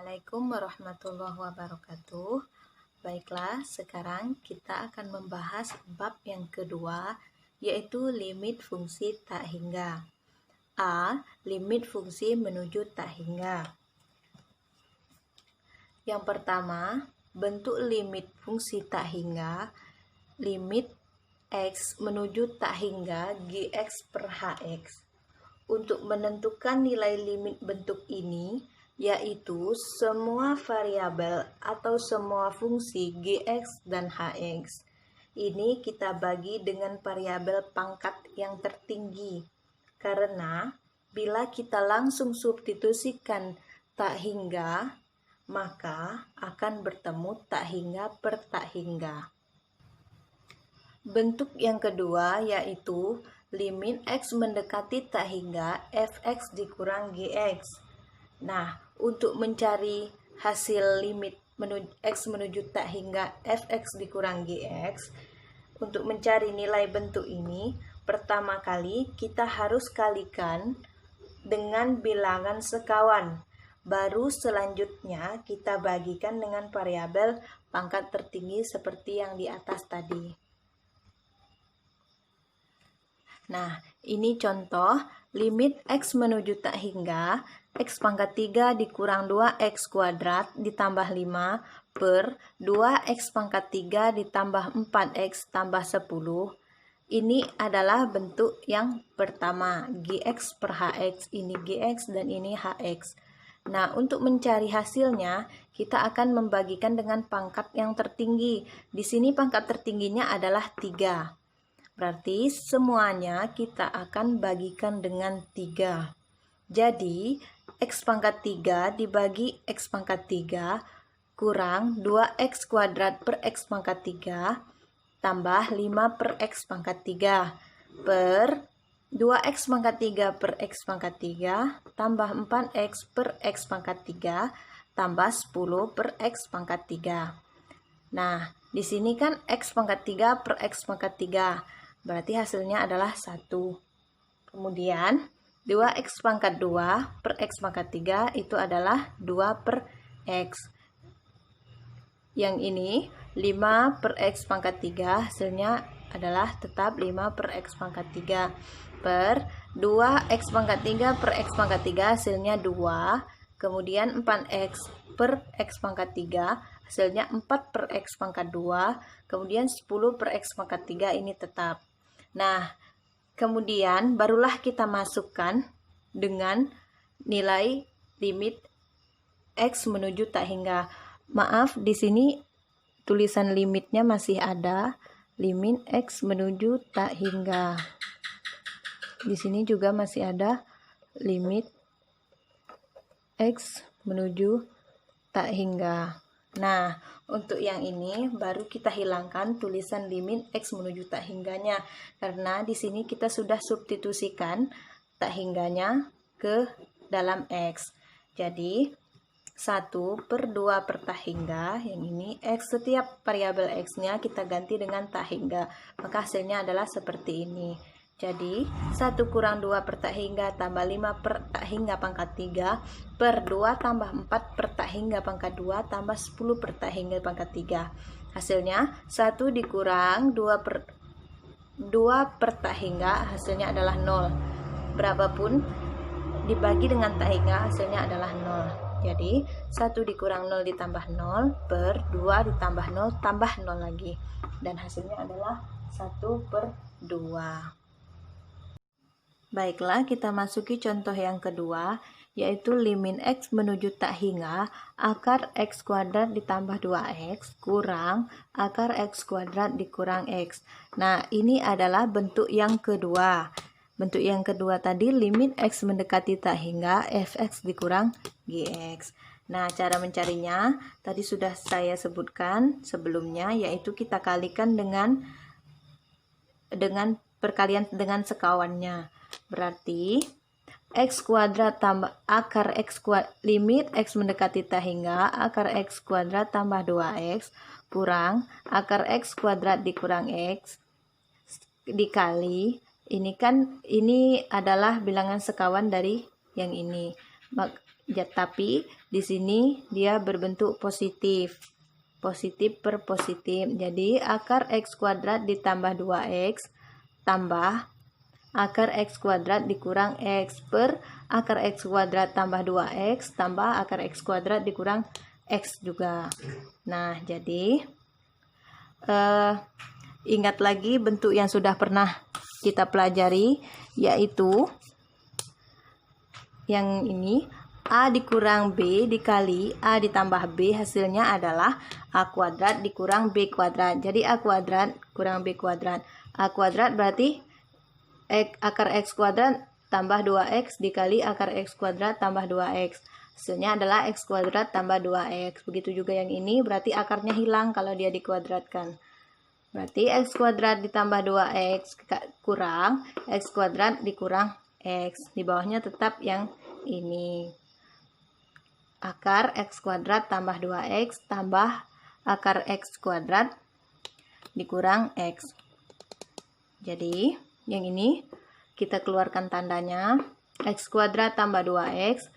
Assalamualaikum warahmatullahi wabarakatuh. Baiklah, sekarang kita akan membahas bab yang kedua, yaitu limit fungsi tak hingga. A. Limit fungsi menuju tak hingga. Yang pertama, bentuk limit fungsi tak hingga. Limit X menuju tak hingga Gx per Hx. Untuk menentukan nilai limit bentuk ini, yaitu semua variabel atau semua fungsi Gx dan Hx. Ini kita bagi dengan variabel pangkat yang tertinggi. Karena bila kita langsung substitusikan tak hingga, maka akan bertemu tak hingga per tak hingga. Bentuk yang kedua yaitu limit X mendekati tak hingga Fx dikurang Gx. Nah, untuk mencari hasil limit X menuju tak hingga Fx dikurang Gx, untuk mencari nilai bentuk ini, pertama kali kita harus kalikan dengan bilangan sekawan. Baru selanjutnya kita bagikan dengan variabel pangkat tertinggi seperti yang di atas tadi. Nah, ini contoh limit X menuju tak hingga X pangkat 3 dikurang 2X kuadrat ditambah 5 per 2X pangkat 3 ditambah 4X tambah 10. Ini adalah bentuk yang pertama, Gx per Hx. Ini Gx dan ini Hx. Nah, untuk mencari hasilnya, kita akan membagikan dengan pangkat yang tertinggi. Di sini pangkat tertingginya adalah 3. Berarti semuanya kita akan bagikan dengan 3. Jadi, X pangkat 3 dibagi X pangkat 3 kurang 2X kuadrat per X pangkat 3 tambah 5 per X pangkat 3 per 2X pangkat 3 per X pangkat 3 tambah 4X per X pangkat 3 tambah 10 per X pangkat 3. Nah, di sini kan X pangkat 3 per X pangkat 3. Berarti hasilnya adalah 1. Kemudian 2X pangkat 2 per X pangkat 3 itu adalah 2 per X. Yang ini 5 per X pangkat 3 hasilnya adalah tetap 5 per X pangkat 3 per 2X pangkat 3 per X pangkat 3 hasilnya 2. Kemudian 4X per X pangkat 3 hasilnya 4 per X pangkat 2. Kemudian 10 per X pangkat 3 ini tetap. Nah, kemudian barulah kita masukkan dengan nilai limit X menuju tak hingga. Maaf, di sini tulisan limitnya masih ada, limit X menuju tak hingga. Di sini juga masih ada limit X menuju tak hingga. Nah, untuk yang ini baru kita hilangkan tulisan limit X menuju tak hingganya, karena di sini kita sudah substitusikan tak hingganya ke dalam X. Jadi 1 per 2 per tak hingga, yang ini X, setiap variabel X-nya kita ganti dengan tak hingga, maka hasilnya adalah seperti ini. Jadi 1 kurang 2 per tak hingga tambah 5 per tak hingga pangkat 3 per 2 tambah 4 per tak hingga pangkat 2 tambah 10 per tak hingga pangkat 3. Hasilnya 1 dikurang 2 per tak hingga hasilnya adalah 0. Berapapun dibagi dengan tak hingga hasilnya adalah 0. Jadi 1 dikurang 0 ditambah 0 per 2 ditambah 0 tambah 0 lagi. Dan hasilnya adalah 1 per 2. Baiklah, kita masuki contoh yang kedua, yaitu limit X menuju tak hingga akar X kuadrat ditambah 2X kurang akar X kuadrat dikurang X. Nah, ini adalah bentuk yang kedua. Bentuk yang kedua tadi limit X mendekati tak hingga Fx dikurang Gx. Nah, cara mencarinya tadi sudah saya sebutkan sebelumnya, yaitu kita kalikan dengan perkalian dengan sekawannya. Berarti X kuadrat tambah akar X kuadrat, limit X mendekati tak hingga akar X kuadrat tambah 2X kurang akar X kuadrat dikurang X dikali, ini adalah bilangan sekawan dari yang ini. Tapi Di sini dia berbentuk positif. Positif per positif. Jadi akar X kuadrat ditambah 2X tambah akar X kuadrat dikurang X per akar X kuadrat tambah 2X tambah akar X kuadrat dikurang X juga. Nah, jadi ingat lagi bentuk yang sudah pernah kita pelajari, yaitu yang ini, A dikurang B dikali A ditambah B, hasilnya adalah A kuadrat dikurang B kuadrat. Jadi A kuadrat kurang B kuadrat. A kuadrat berarti akar X kuadrat tambah 2X dikali akar X kuadrat tambah 2X. Hasilnya adalah X kuadrat tambah 2X. Begitu juga yang ini, berarti akarnya hilang kalau dia dikuadratkan. Berarti X kuadrat ditambah 2X kurang X kuadrat dikurang X. Di bawahnya tetap yang ini. Akar X kuadrat tambah 2X tambah akar X kuadrat dikurang X. Jadi yang ini kita keluarkan tandanya. X kuadrat tambah 2X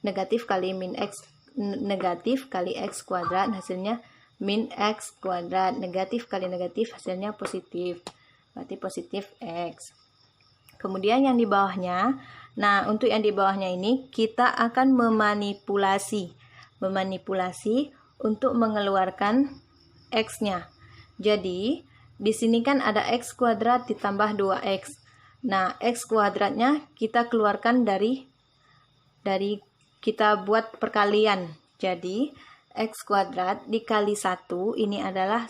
negatif kali min X, negatif kali X kuadrat, hasilnya min X kuadrat. Negatif kali negatif hasilnya positif, berarti positif X. Kemudian yang di bawahnya, nah untuk yang di bawahnya ini kita akan memanipulasi untuk mengeluarkan X-nya. Jadi di sini kan ada X kuadrat ditambah 2X. Nah, X kuadratnya kita keluarkan dari kita buat perkalian. Jadi X kuadrat dikali 1, ini adalah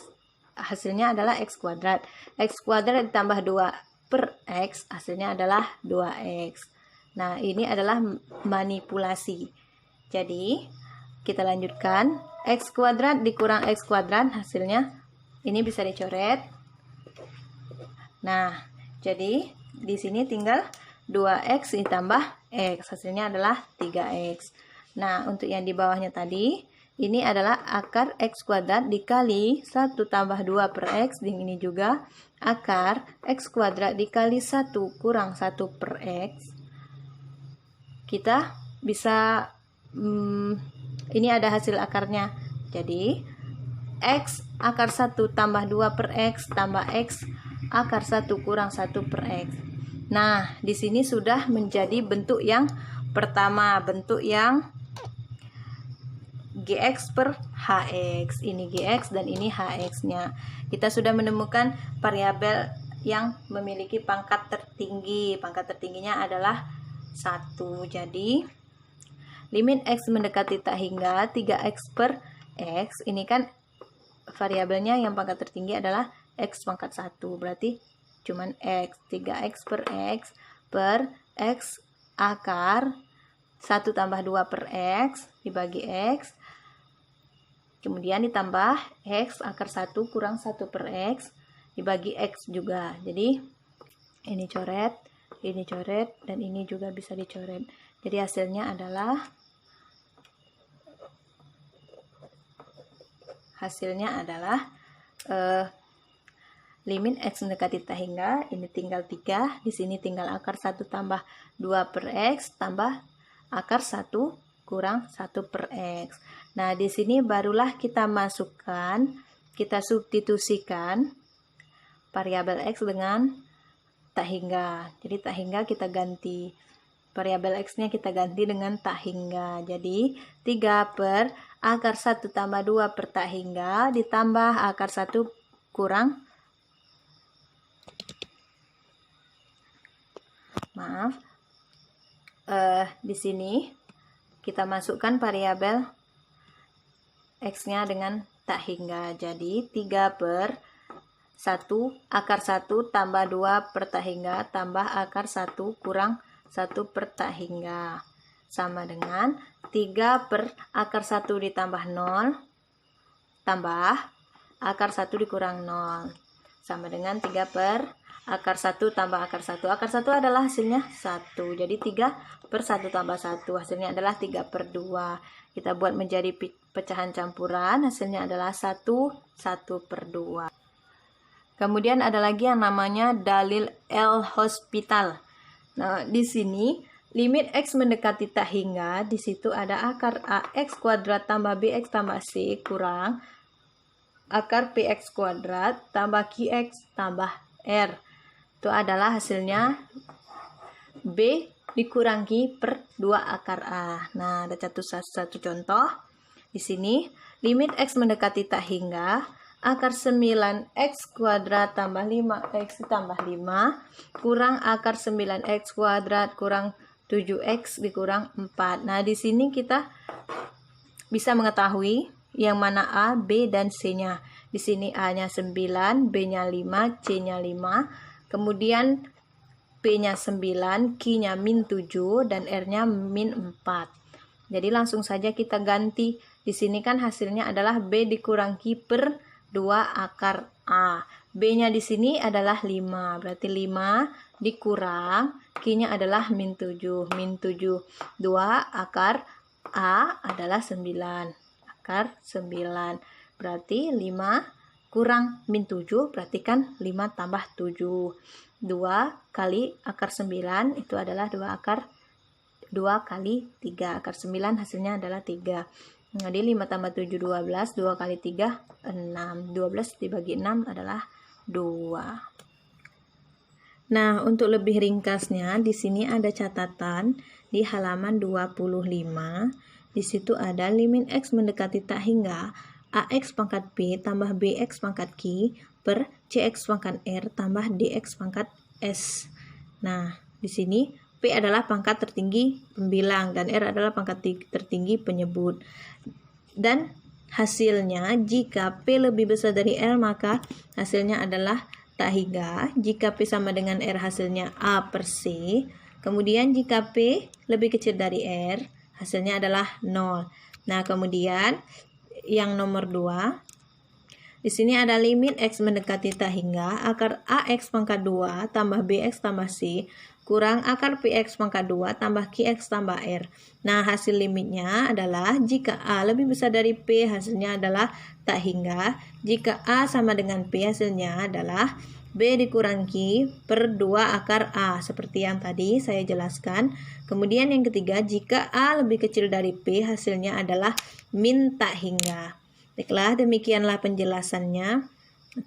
hasilnya adalah X kuadrat. X kuadrat ditambah 2 per X, hasilnya adalah 2X. Nah, ini adalah manipulasi. Jadi kita lanjutkan. X kuadrat dikurang X kuadrat, hasilnya ini bisa dicoret. Nah, jadi di sini tinggal 2X ditambah X, hasilnya adalah 3X. Nah, untuk yang di bawahnya tadi, ini adalah akar X kuadrat dikali 1 tambah 2 per X, dan ini juga akar X kuadrat dikali 1 kurang 1 per X. Kita bisa, ini ada hasil akarnya. Jadi, X akar 1 tambah 2 per X tambah X akar 1 kurang 1 per X. Nah, di sini sudah menjadi bentuk yang pertama, bentuk yang GX per HX. Ini GX dan ini HX-nya. Kita sudah menemukan variabel yang memiliki pangkat tertinggi. Pangkat tertingginya adalah 1. Jadi, limit X mendekati tak hingga 3X per X. Ini kan variabelnya yang pangkat tertinggi adalah X pangkat 1. Berarti cuman X. 3X per X akar 1 tambah 2 per X dibagi X. Kemudian ditambah X akar 1 kurang 1 per X dibagi X juga. Jadi ini coret, dan ini juga bisa dicoret. Jadi hasilnya adalah limit X mendekati tak hingga, ini tinggal 3, di sini tinggal akar 1 tambah 2 per X tambah akar 1 kurang 1 per X. Nah, di sini barulah kita masukkan, kita substitusikan variabel X dengan tak hingga. Jadi tak hingga kita ganti, variabel X-nya kita ganti dengan tak hingga. Jadi 3 per akar 1 tambah 2 per tak hingga ditambah akar 1 kurang, di sini kita masukkan variabel X-nya dengan tak hingga. Jadi 3 per 1 akar 1 tambah 2 per tak hingga tambah akar 1 kurang 1 per tak hingga sama dengan 3 per akar 1 ditambah 0 tambah akar 1 dikurang 0 sama dengan 3 per akar 1 tambah akar 1. Akar 1 adalah hasilnya 1. Jadi 3 per 1 tambah 1 hasilnya adalah 3 per 2. Kita buat menjadi pecahan campuran, hasilnya adalah 1 per 2. Kemudian ada lagi yang namanya dalil L'Hospital. Nah, di sini limit X mendekati tak hingga, di situ ada akar AX kuadrat tambah BX tambah C kurang akar PX kuadrat tambah QX tambah R. Itu adalah hasilnya B dikurangi per 2 akar A. Nah, ada satu contoh. Di sini, limit X mendekati tak hingga, akar 9X kuadrat tambah 5X tambah 5 kurang akar 9X kuadrat kurang 7X dikurang 4. Nah, di sini kita bisa mengetahui yang mana A, B, dan C-nya. Di sini A-nya 9, B-nya 5, C-nya 5. Kemudian P-nya 9, Q-nya min 7, dan R-nya min 4. Jadi langsung saja kita ganti. Di sini kan hasilnya adalah B dikurangi per 2 akar A. B-nya di sini adalah 5. Berarti 5 dikurang, Q-nya adalah min 7. Min 7. 2 akar A adalah 9. Akar 9. Berarti 5 kurang min 7, berarti kan 5 tambah 7. 2 kali akar 9 itu adalah 2 kali 3. Akar 9 hasilnya adalah 3. Jadi 5 tambah 7 12, 2 kali 3 6. 12 dibagi 6 adalah 2. Nah, untuk lebih ringkasnya di sini ada catatan di halaman 25. Di situ ada limit X mendekati tak hingga AX pangkat B tambah BX pangkat Q per CX pangkat R tambah DX pangkat S. Nah, di sini P adalah pangkat tertinggi pembilang dan R adalah pangkat tertinggi penyebut. Dan hasilnya jika P lebih besar dari R maka hasilnya adalah tak hingga. Jika P sama dengan R hasilnya A per C. Kemudian jika P lebih kecil dari R hasilnya adalah 0. Nah, kemudian yang nomor 2, di sini ada limit X mendekati tak hingga akar AX pangkat 2 tambah BX tambah C kurang akar PX pangkat 2 tambah QX tambah R. Nah, hasil limitnya adalah jika A lebih besar dari P hasilnya adalah tak hingga. Jika A sama dengan P hasilnya adalah B dikurangi per 2 akar A seperti yang tadi saya jelaskan. Kemudian yang ketiga, jika A lebih kecil dari P hasilnya adalah min tak hingga. Baiklah, demikianlah penjelasannya.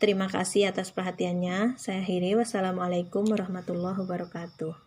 Terima kasih atas perhatiannya. Saya akhiri. Wassalamualaikum warahmatullahi wabarakatuh.